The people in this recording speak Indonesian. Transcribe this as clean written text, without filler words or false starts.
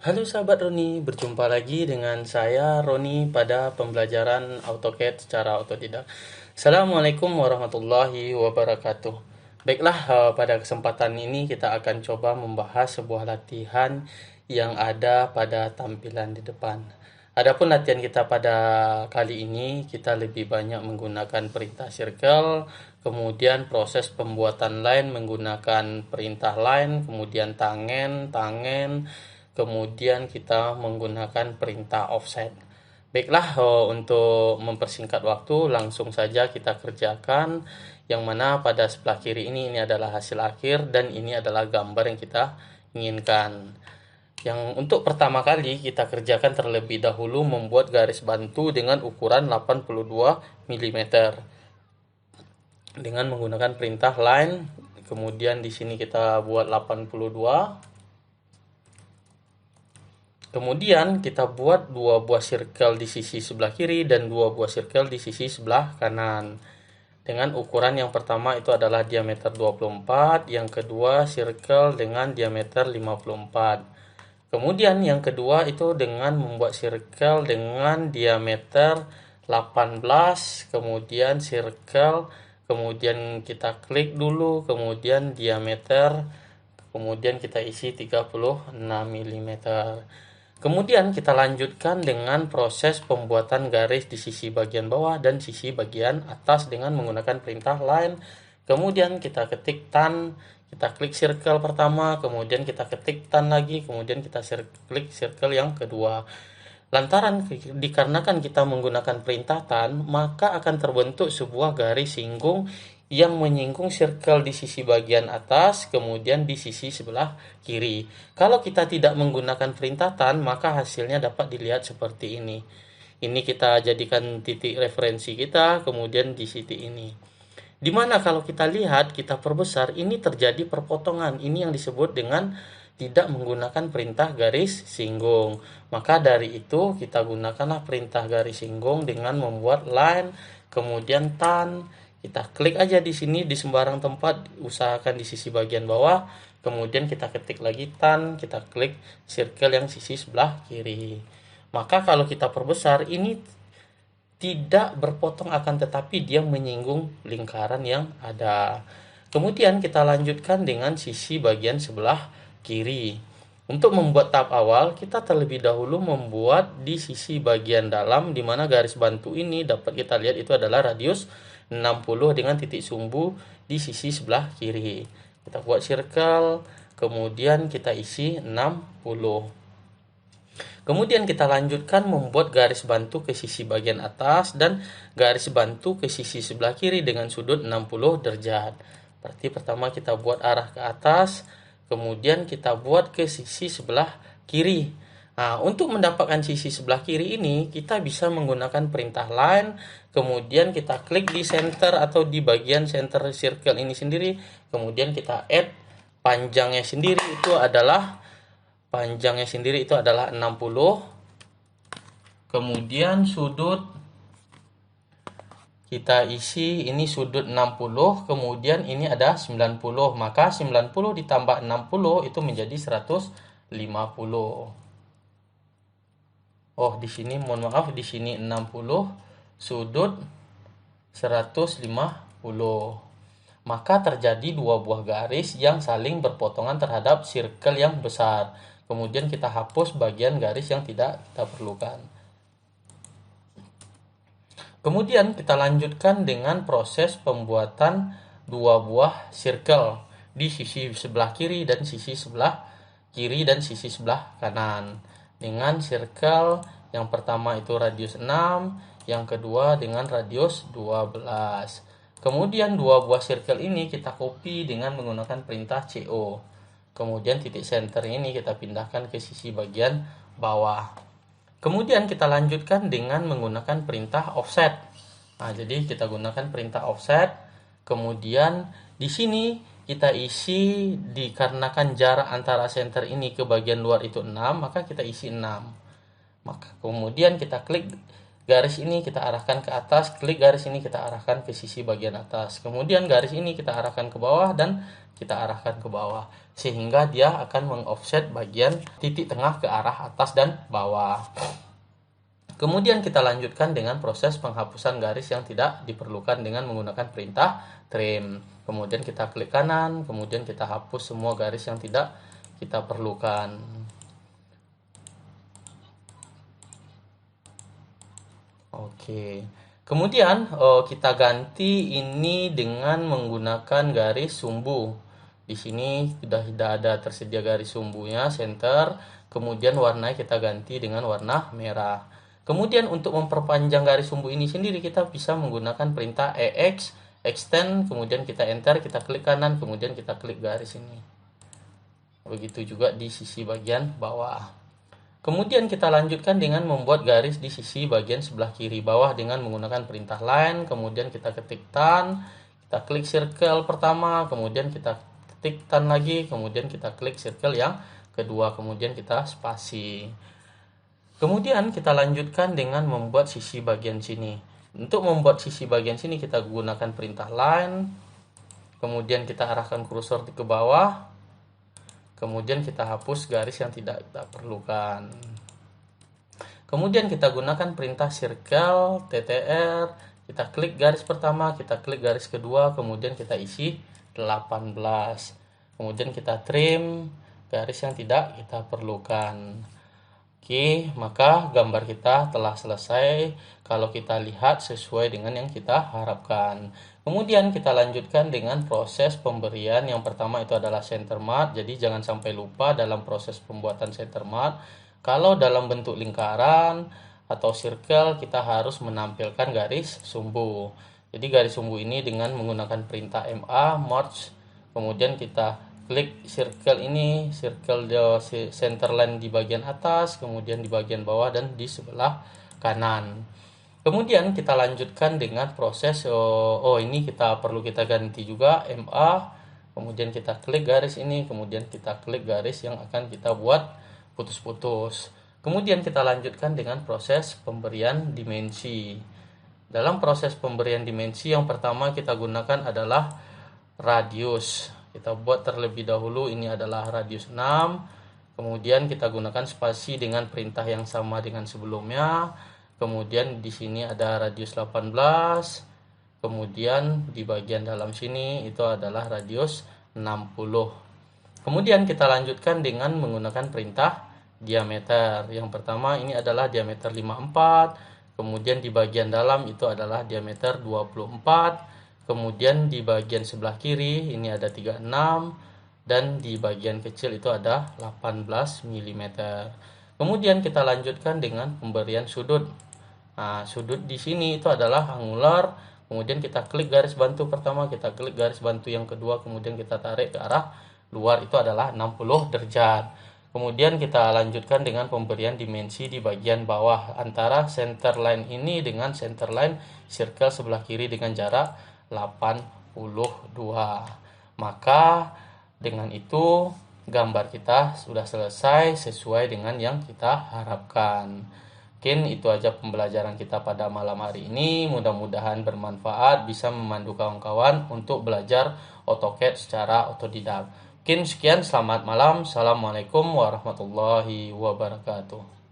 Halo sahabat Roni, berjumpa lagi dengan saya Roni pada pembelajaran AutoCAD secara otodidak. Assalamualaikum warahmatullahi wabarakatuh. Baiklah, pada kesempatan ini kita akan coba membahas sebuah latihan yang ada pada tampilan di depan. Adapun latihan kita pada kali ini, kita lebih banyak menggunakan perintah circle, kemudian proses pembuatan line menggunakan perintah line, kemudian tangen, kemudian kita menggunakan perintah offset. Baiklah, untuk mempersingkat waktu, langsung saja kita kerjakan. Yang mana pada sebelah kiri ini adalah hasil akhir dan ini adalah gambar yang kita inginkan. Yang untuk pertama kali kita kerjakan terlebih dahulu membuat garis bantu dengan ukuran 82 mm dengan menggunakan perintah line. Kemudian di sini kita buat 82. Kemudian kita buat dua buah circle di sisi sebelah kiri dan dua buah circle di sisi sebelah kanan. Dengan ukuran yang pertama itu adalah diameter 24, yang kedua circle dengan diameter 54. Kemudian yang kedua itu dengan membuat circle dengan diameter 18, kemudian circle, kemudian kita klik dulu, kemudian diameter, kemudian kita isi 36 mm. Kemudian kita lanjutkan dengan proses pembuatan garis di sisi bagian bawah dan sisi bagian atas dengan menggunakan perintah line. Kemudian kita ketik tan, kita klik circle pertama, kemudian kita ketik tan lagi, kemudian kita klik circle yang kedua. Lantaran dikarenakan kita menggunakan perintah tan, maka akan terbentuk sebuah garis singgung yang menyinggung circle di sisi bagian atas, kemudian di sisi sebelah kiri. Kalau kita tidak menggunakan perintah tan, maka hasilnya dapat dilihat seperti ini. Ini kita jadikan titik referensi kita, kemudian di titik ini. Dimana kalau kita lihat, kita perbesar, ini terjadi perpotongan. Ini yang disebut dengan tidak menggunakan perintah garis singgung. Maka dari itu kita gunakanlah perintah garis singgung dengan membuat line, kemudian tan. Kita klik aja di sini di sembarang tempat, usahakan di sisi bagian bawah. Kemudian kita ketik lagi tan, kita klik circle yang sisi sebelah kiri. Maka kalau kita perbesar, ini tidak berpotong akan tetapi dia menyinggung lingkaran yang ada. Kemudian kita lanjutkan dengan sisi bagian sebelah kiri. Untuk membuat tahap awal, kita terlebih dahulu membuat di sisi bagian dalam, di mana garis bantu ini dapat kita lihat itu adalah radius 60 dengan titik sumbu di sisi sebelah kiri. Kita buat circle, kemudian kita isi 60. Kemudian kita lanjutkan membuat garis bantu ke sisi bagian atas dan garis bantu ke sisi sebelah kiri dengan sudut 60 derajat. Berarti pertama kita buat arah ke atas, kemudian kita buat ke sisi sebelah kiri. Nah, untuk mendapatkan sisi sebelah kiri ini, kita bisa menggunakan perintah line, kemudian kita klik di center atau di bagian center circle ini sendiri, kemudian kita add panjangnya sendiri itu adalah 60, kemudian sudut kita isi ini sudut 60, kemudian ini ada 90, maka 90 ditambah 60 itu menjadi 150. Oh, di sini mohon maaf, di sini 60 sudut 150. Maka terjadi dua buah garis yang saling berpotongan terhadap circle yang besar. Kemudian kita hapus bagian garis yang tidak kita perlukan. Kemudian kita lanjutkan dengan proses pembuatan dua buah circle di sisi sebelah kiri dan sisi sebelah kanan. Dengan circle yang pertama itu radius 6, yang kedua dengan radius 12. Kemudian dua buah circle ini kita copy dengan menggunakan perintah CO. Kemudian titik center ini kita pindahkan ke sisi bagian bawah. Kemudian kita lanjutkan dengan menggunakan perintah offset. Nah, jadi kita gunakan perintah offset. Kemudian di sini kita isi dikarenakan jarak antara center ini ke bagian luar itu 6, maka kita isi 6. Maka kemudian kita klik garis ini kita arahkan ke atas, klik garis ini kita arahkan ke sisi bagian atas. Kemudian garis ini kita arahkan ke bawah dan kita arahkan ke bawah. Sehingga dia akan mengoffset bagian titik tengah ke arah atas dan bawah. Kemudian kita lanjutkan dengan proses penghapusan garis yang tidak diperlukan dengan menggunakan perintah trim. Kemudian kita klik kanan, kemudian kita hapus semua garis yang tidak kita perlukan. Oke. Kemudian kita ganti ini dengan menggunakan garis sumbu. Di sini sudah tidak ada tersedia garis sumbunya, center. Kemudian warnanya kita ganti dengan warna merah. Kemudian untuk memperpanjang garis sumbu ini sendiri kita bisa menggunakan perintah EX, extend, kemudian kita enter, kita klik kanan, kemudian kita klik garis ini. Begitu juga di sisi bagian bawah. Kemudian kita lanjutkan dengan membuat garis di sisi bagian sebelah kiri bawah dengan menggunakan perintah line, kemudian kita ketik tan, kita klik circle pertama, kemudian kita ketik tan lagi, kemudian kita klik circle yang kedua, kemudian kita spasi. Kemudian kita lanjutkan dengan membuat sisi bagian sini. Untuk membuat sisi bagian sini kita gunakan perintah line, kemudian kita arahkan kursor ke bawah, kemudian kita hapus garis yang tidak kita perlukan. Kemudian kita gunakan perintah circle, TTR, kita klik garis pertama, kita klik garis kedua, kemudian kita isi 18. Kemudian kita trim garis yang tidak kita perlukan. Oke, maka gambar kita telah selesai kalau kita lihat sesuai dengan yang kita harapkan. Kemudian kita lanjutkan dengan proses pemberian. Yang pertama itu adalah center mark. Jadi jangan sampai lupa dalam proses pembuatan center mark, kalau dalam bentuk lingkaran atau circle kita harus menampilkan garis sumbu. Jadi garis sumbu ini dengan menggunakan perintah MA, merge, kemudian kita klik circle ini, circle center line di bagian atas, kemudian di bagian bawah dan di sebelah kanan. Kemudian kita lanjutkan dengan proses ini perlu kita ganti juga MA, kemudian kita klik garis ini, kemudian kita klik garis yang akan kita buat putus-putus. Kemudian kita lanjutkan dengan proses pemberian dimensi. Dalam proses pemberian dimensi yang pertama kita gunakan adalah radius. Kita buat terlebih dahulu, ini adalah radius 6. Kemudian kita gunakan spasi dengan perintah yang sama dengan sebelumnya. Kemudian di sini ada radius 18. Kemudian di bagian dalam sini itu adalah radius 60. Kemudian kita lanjutkan dengan menggunakan perintah diameter. Yang pertama ini adalah diameter 54. Kemudian di bagian dalam itu adalah diameter 24. Kemudian di bagian sebelah kiri ini ada 36. Dan di bagian kecil itu ada 18 mm. Kemudian kita lanjutkan dengan pemberian sudut. Nah, sudut di sini itu adalah angular. Kemudian kita klik garis bantu pertama, kita klik garis bantu yang kedua, kemudian kita tarik ke arah luar, itu adalah 60 derajat. Kemudian kita lanjutkan dengan pemberian dimensi di bagian bawah antara center line ini dengan center line circle sebelah kiri dengan jarak 82. Maka dengan itu gambar kita sudah selesai sesuai dengan yang kita harapkan. Mungkin itu aja pembelajaran kita pada malam hari ini. Mudah-mudahan bermanfaat, bisa memandu kawan-kawan untuk belajar AutoCAD secara otodidak. Mungkin sekian, selamat malam. Assalamualaikum warahmatullahi wabarakatuh.